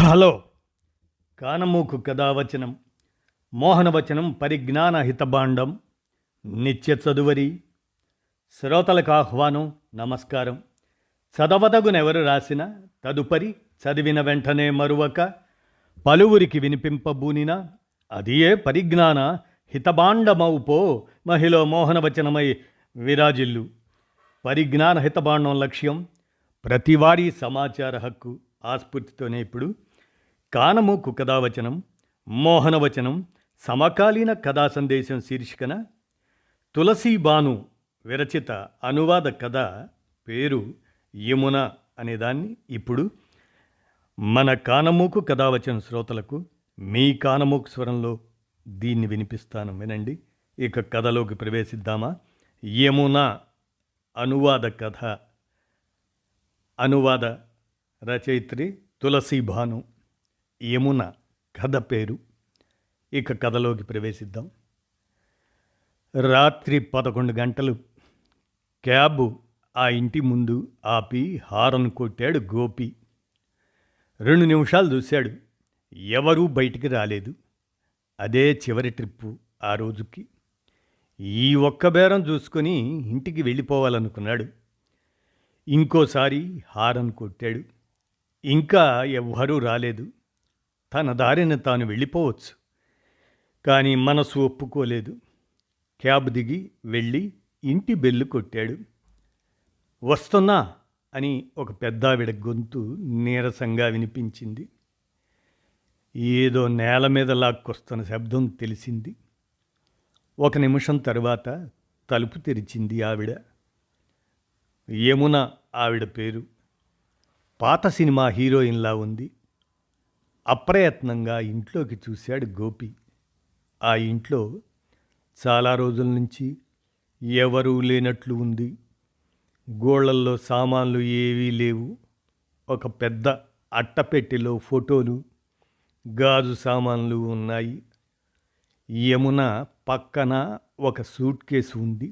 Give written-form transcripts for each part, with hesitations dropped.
Hello. కానమూకు కథావచనం మోహనవచనం పరిజ్ఞాన హితభాండం నిత్య చదువరి శ్రోతలకు ఆహ్వానం నమస్కారం. చదవదగునెవరు రాసిన తదుపరి చదివిన వెంటనే మరువక పలువురికి వినిపింపబూనిన అదియే పరిజ్ఞాన హితభాండమౌపో మహిళ మోహనవచనమై విరాజిల్లు. పరిజ్ఞాన హితభాండం లక్ష్యం ప్రతివారీ సమాచార హక్కు. ఆస్ఫూర్తితోనే ఇప్పుడు కానమూకు కథావచనం మోహనవచనం సమకాలీన కథా సందేశం శీర్షికన తులసీబాను విరచిత అనువాద కథ పేరు యమున అనేదాన్ని ఇప్పుడు మన కానమూకు కథావచన శ్రోతలకు మీ కానమూకు స్వరంలో దీన్ని వినిపిస్తాను, వినండి. ఇక కథలోకి ప్రవేశిద్దామా. యమున అనువాద కథ. అనువాద రచయిత్రి తులసీబాను. యమున కథ పేరు. ఇక కథలోకి ప్రవేశిద్దాం. రాత్రి 11 గంటలు. క్యాబు ఆ ఇంటి ముందు ఆపి హారన్ కొట్టాడు గోపి. 2 నిమిషాలు చూశాడు. ఎవరూ బయటికి రాలేదు. అదే చివరి ట్రిప్పు ఆ రోజుకి. ఈ ఒక్క బేరం చూసుకొని ఇంటికి వెళ్ళిపోవాలనుకున్నాడు. ఇంకోసారి హారన్ కొట్టాడు. ఇంకా ఎవ్వరూ రాలేదు. తన దారిన తాను వెళ్ళిపోవచ్చు, కానీ మనసు ఒప్పుకోలేదు. క్యాబ్ దిగి వెళ్ళి ఇంటి బెల్లు కొట్టాడు. వస్తున్నా అని ఒక పెద్దావిడ గొంతు నీరసంగా వినిపించింది. ఏదో నేల మీద లాక్కొస్తున్న శబ్దం తెలిసింది. 1 నిమిషం తరువాత తలుపు తెరిచింది ఆవిడ. యమున ఆవిడ పేరు. పాత సినిమా హీరోయిన్లా ఉంది. అప్రయత్నంగా ఇంట్లోకి చూశాడు గోపి. ఆ ఇంట్లో చాలా రోజుల నుంచి ఎవరూ లేనట్లు ఉంది. గోళ్లల్లో సామాన్లు ఏవీ లేవు. ఒక పెద్ద అట్టపెట్టెలో ఫోటోలు, గాజు సామాన్లు ఉన్నాయి. యమున పక్కన ఒక సూట్ కేసు ఉంది.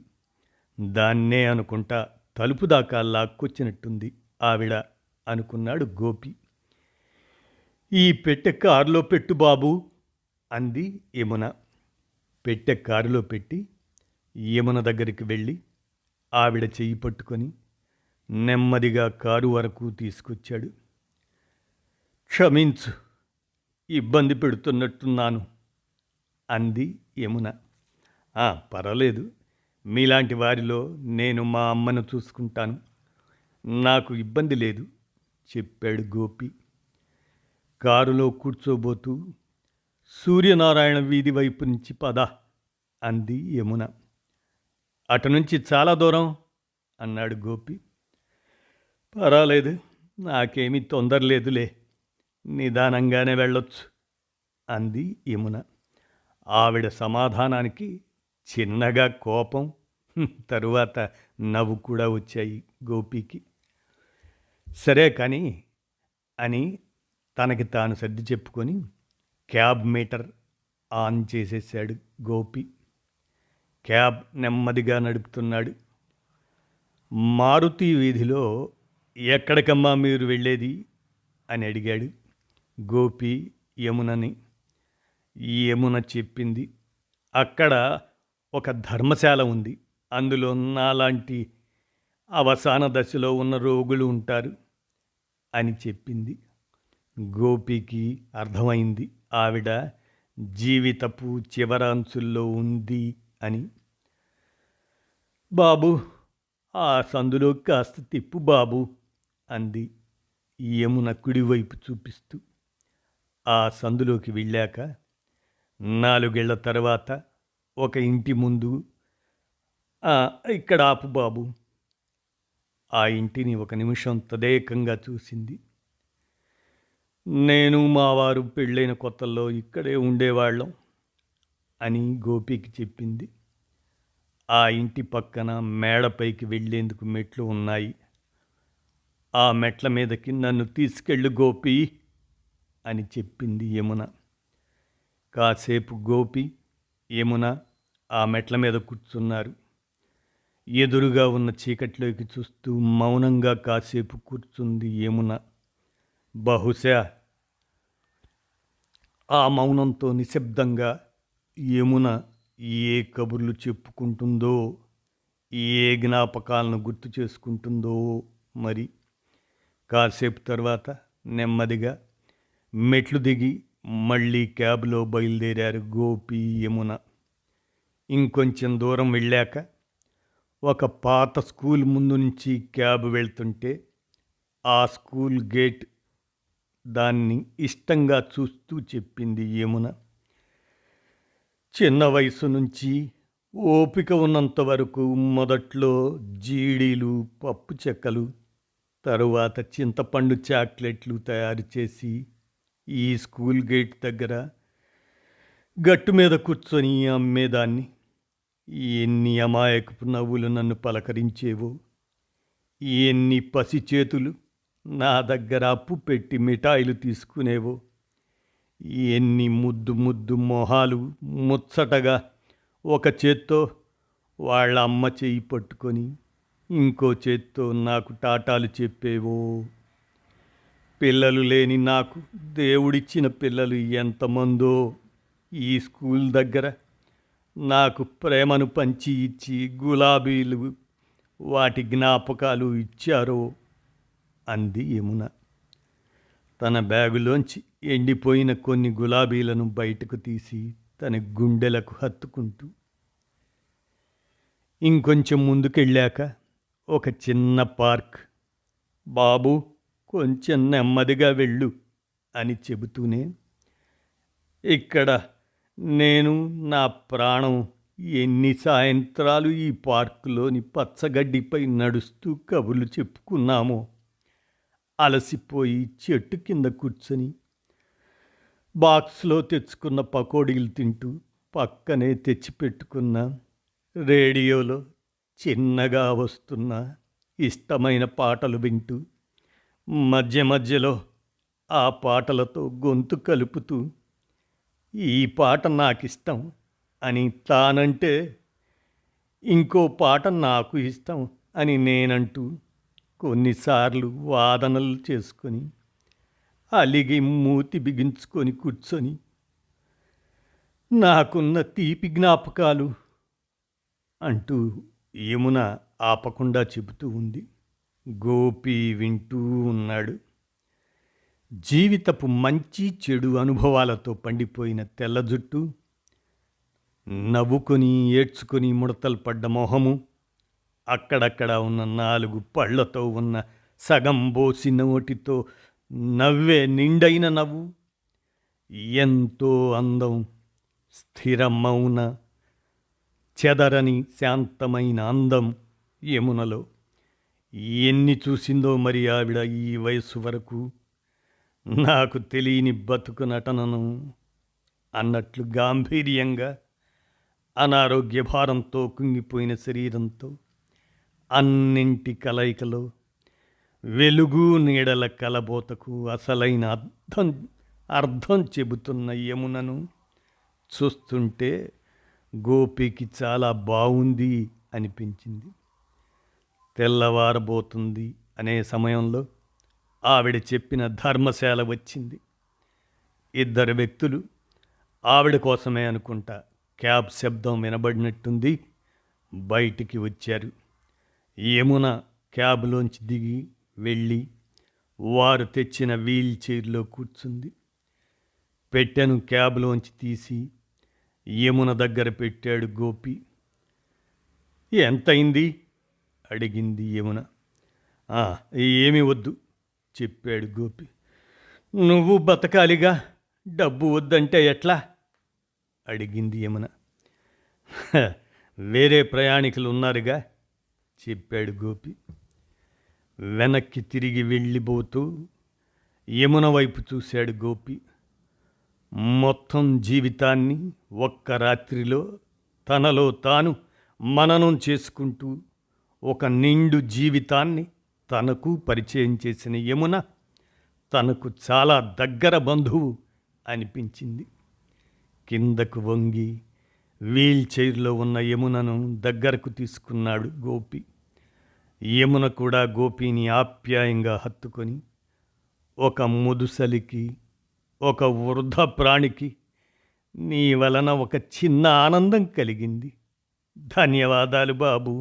దాన్నే అనుకుంటా తలుపు దాకా లాక్కొచ్చినట్టుంది ఆవిడ అనుకున్నాడు గోపి. ఈ పెట్టె కారులో పెట్టు బాబు అంది యమున. పెట్టె కారులో పెట్టి యమున దగ్గరికి వెళ్ళి ఆవిడ చెయ్యి పట్టుకొని నెమ్మదిగా కారు వరకు తీసుకొచ్చాడు. క్షమించు, ఇబ్బంది పెడుతున్నట్టున్నాను అంది యమున. పర్వాలేదు, మీలాంటి వారిలో నేను మా అమ్మను చూసుకుంటాను, నాకు ఇబ్బంది లేదు చెప్పాడు గోపి. కారులో కూర్చోబోతూ సూర్యనారాయణ వీధి వైపు నుంచి పద అంది యమున. అటు నుంచి చాలా దూరం అన్నాడు గోపి. పర్వాలేదు, నాకేమీ తొందరలేదులే, నిదానంగానే వెళ్ళొచ్చు అంది యమున. ఆవిడ సమాధానానికి చిన్నగా కోపం, తరువాత నవ్వు కూడా వచ్చాయి గోపికి. సరే కానీ అని తనకి తాను సర్ది చెప్పుకొని క్యాబ్ మీటర్ ఆన్ చేసేసాడు గోపి. క్యాబ్ నెమ్మదిగా నడుపుతున్నాడు. మారుతి వీధిలో ఎక్కడికమ్మా మీరు వెళ్ళేది అని అడిగాడు గోపి యమునని. యమున చెప్పింది. అక్కడ ఒక ధర్మశాల ఉంది. అందులో నాలాంటి అవసాన దశలో ఉన్న రోగులు ఉంటారు అని చెప్పింది. గోపికి అర్థమైంది ఆవిడ జీవితపు చివరాంచుల్లో ఉంది అని. బాబు, ఆ సందులో కాస్త తిప్పు బాబు అంది యమున కుడివైపు చూపిస్తూ. ఆ సందులోకి వెళ్ళాక 4 ఏళ్ల తర్వాత ఒక ఇంటి ముందు ఇక్కడ ఆపు బాబు. ఆ ఇంటిని 1 నిమిషం తదేకంగా చూసింది. నేను మా వారు పెళ్ళైన కొత్తల్లో ఇక్కడే ఉండేవాళ్ళం అని గోపికి చెప్పింది. ఆ ఇంటి పక్కన మేడపైకి వెళ్ళేందుకు మెట్లు ఉన్నాయి. ఆ మెట్ల మీదకి నన్ను తీసుకెళ్ళు గోపి అని చెప్పింది యమున. కాసేపు గోపి యమున ఆ మెట్ల మీద కూర్చున్నారు. ఎదురుగా ఉన్న చీకట్లోకి చూస్తూ మౌనంగా కాసేపు కూర్చుంది యమున. బహుశా ఆ మౌనంతో నిశ్శబ్దంగా యమున ఏ కబుర్లు చెప్పుకుంటుందో, ఏ జ్ఞాపకాలను గుర్తు చేసుకుంటుందో మరి. కాసేపు తర్వాత నెమ్మదిగా మెట్లు దిగి మళ్ళీ క్యాబ్లో బయలుదేరారు గోపి, యమున. ఇంకొంచెం దూరం వెళ్ళాక ఒక పాత స్కూల్ ముందు నుంచి క్యాబ్ వెళ్తుంటే ఆ స్కూల్ గేట్ దాన్ని ఇష్టంగా చూస్తూ చెప్పింది యమున. చిన్న వయసు నుంచి ఓపిక ఉన్నంత వరకు మొదట్లో జీడీలు, పప్పు చెక్కలు, తరువాత చింతపండు చాక్లెట్లు తయారు చేసి ఈ స్కూల్ గేట్ దగ్గర గట్టు మీద కూర్చొని అమ్మేదాన్ని. ఎన్ని అమాయకపు నవ్వులు నన్ను పలకరించేవో, ఎన్ని పసి చేతులు నా దగ్గర అప్పు పెట్టి మిఠాయిలు తీసుకునేవో, ఎన్ని ముద్దు ముద్దు మొహాలు ముచ్చటగా ఒక చేత్తో వాళ్ళ అమ్మ చెయ్యి పట్టుకొని ఇంకో చేత్తో నాకు టాటాలు చెప్పేవో. పిల్లలు లేని నాకు దేవుడిచ్చిన పిల్లలు ఎంతమందో ఈ స్కూల్ దగ్గర నాకు ప్రేమను పంచి ఇచ్చి గులాబీలు వాటి జ్ఞాపకాలు ఇచ్చారో అంది యమున. తన బ్యాగులోంచి ఎండిపోయిన కొన్ని గులాబీలను బయటకు తీసి తన గుండెలకు హత్తుకుంటూ. ఇంకొంచెం ముందుకెళ్ళాక ఒక చిన్న పార్క్. బాబు, కొంచెం నెమ్మదిగా వెళ్ళు అని చెబుతూనే, ఇక్కడ నేను నా ప్రాణం ఎన్ని సాయంత్రాలు ఈ పార్కులోని పచ్చగడ్డిపై నడుస్తూ కబుర్లు చెప్పుకున్నామో. అలసిపోయి చెట్టు కింద కూర్చొని బాక్స్లో తెచ్చుకున్న పకోడీలు తింటూ పక్కనే తెచ్చిపెట్టుకున్న రేడియోలో చిన్నగా వస్తున్న ఇష్టమైన పాటలు వింటూ మధ్య మధ్యలో ఆ పాటలతో గొంతు కలుపుతూ, ఈ పాట నాకిష్టం అని తానంటే, ఇంకో పాట నాకు ఇష్టం అని నేనంటూ కొన్నిసార్లు వాదనలు చేసుకొని అలిగి మూతి బిగించుకొని కూర్చొని నాకున్న తీపి జ్ఞాపకాలు అంటూ యమున ఆపకుండా చెబుతూ ఉంది. గోపి వింటూ ఉన్నాడు. జీవితపు మంచి చెడు అనుభవాలతో పండిపోయిన తెల్ల జుట్టు, నవ్వుకొని ఏడ్చుకొని ముడతలు పడ్డ మొహము, అక్కడక్కడ ఉన్న 4 పళ్లతో ఉన్న సగం బోసి నోటితో నవ్వే నిండైన నవ్వు, ఎంతో అందం, స్థిర మౌన చెదరని శాంతమైన అందం యమునలో. ఎన్ని చూసిందో మరి ఆవిడ ఈ వయస్సు వరకు. నాకు తెలియని బతుకు నటనను అన్నట్లు గాంభీర్యంగా, అనారోగ్య భారంతో కుంగిపోయిన శరీరంతో, అన్నింటి కలయికలో వెలుగు నీడల కలబోతకు అసలైన అర్థం చెబుతున్న యమునను చూస్తుంటే గోపికి చాలా బాగుంది అనిపించింది. తెల్లవారబోతుంది అనే సమయంలో ఆవిడ చెప్పిన ధర్మశాల వచ్చింది. 2 వ్యక్తులు, ఆవిడ కోసమే అనుకుంటా, క్యాబ్ శబ్దం వినబడినట్టుంది, బయటికి వచ్చారు. యమున క్యాబ్లోంచి దిగి వెళ్ళి వారు తెచ్చిన వీల్ చైర్లో కూర్చుంది. పెట్టెను క్యాబ్లోంచి తీసి యమున దగ్గర పెట్టాడు గోపి. ఎంతైంది అడిగింది యమున. ఏమీ వద్దు చెప్పాడు గోపి. నువ్వు బతకాలిగా, డబ్బు వద్దంటే ఎట్లా అడిగింది యమున. వేరే ప్రయాణికులు ఉన్నారుగా చెప్పాడు గోపి. వెనక్కి తిరిగి వెళ్ళిపోతూ యమున వైపు చూశాడు గోపి. మొత్తం జీవితాన్ని ఒక్క రాత్రిలో తనలో తాను మననం చేసుకుంటూ ఒక నిండు జీవితాన్ని తనకు పరిచయం చేసిన యమున తనకు చాలా దగ్గర బంధువు అనిపించింది. కిందకు వంగి వీల్ చైర్లో ఉన్న యమునను దగ్గరకు తీసుకున్నాడు గోపి. యమున కూడా గోపిని ఆప్యాయంగా హత్తుకొని ఒక ముదుసలికి ఒక వృద్ధ ప్రాణికి నీ వలన ఒక చిన్న ఆనందం కలిగింది. ధన్యవాదాలు బాబు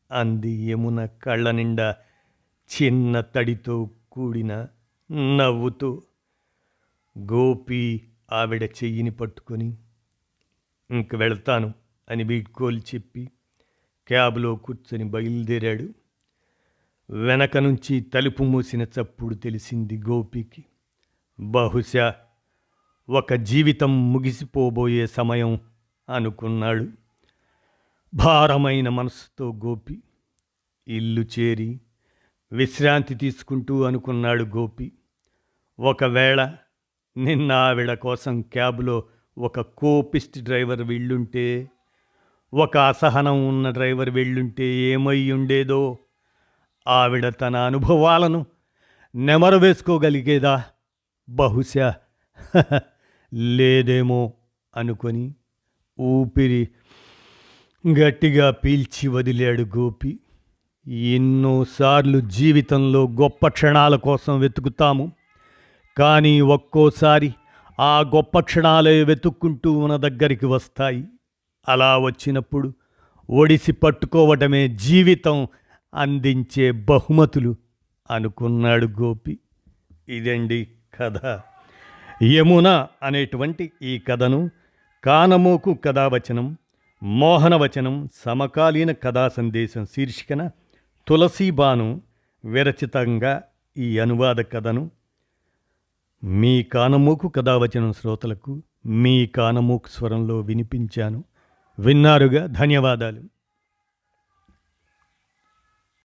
అంది యమున కళ్ళ నిండా చిన్న తడితో కూడిన నవ్వుతూ. గోపి ఆవిడ చెయ్యిని పట్టుకొని ఇంక వెళ్తాను అని వీడ్కోలు చెప్పి క్యాబ్లో కూర్చొని బయలుదేరాడు. వెనక నుంచి తలుపు మూసిన చప్పుడు తెలిసింది గోపికి. బహుశా ఒక జీవితం ముగిసిపోబోయే సమయం అనుకున్నాడు. భారమైన మనసుతో గోపి ఇల్లు చేరి విశ్రాంతి తీసుకుంటూ అనుకున్నాడు గోపి. ఒకవేళ నిన్న ఆవిడ కోసం క్యాబ్లో ఒక కోపిస్ట్ డ్రైవర్ వెళ్ళుంటే, ఒక అసహనం ఉన్న డ్రైవర్ వెళ్ళుంటే ఏమై ఉండేదో. ఆవిడ తన అనుభవాలను నెమరు వేసుకోగలిగేదా? బహుశా లేదేమో అనుకొని ఊపిరి గట్టిగా పీల్చి వదిలాడు గోపి. ఎన్నోసార్లు జీవితంలో గొప్ప క్షణాల కోసం వెతుకుతాము, కానీ ఒక్కోసారి ఆ గొప్ప క్షణాలే వెతుక్కుంటూ మన దగ్గరికి వస్తాయి. అలా వచ్చినప్పుడు ఒడిసి పట్టుకోవటమే జీవితం అందించే బహుమతులు అనుకున్నాడు గోపి. ఇదండి కథ. యమున అనేటువంటి ఈ కథను కానమోకు కథావచనం, మోహనవచనం, సమకాలీన కథా సందేశం శీర్షికన తులసీబాను విరచితంగా ఈ అనువాద కథను మీ కానమోకు కథావచనం శ్రోతలకు మీ కానమోకు స్వరంలో వినిపించాను. విన్నారుగా. ధన్యవాదాలు.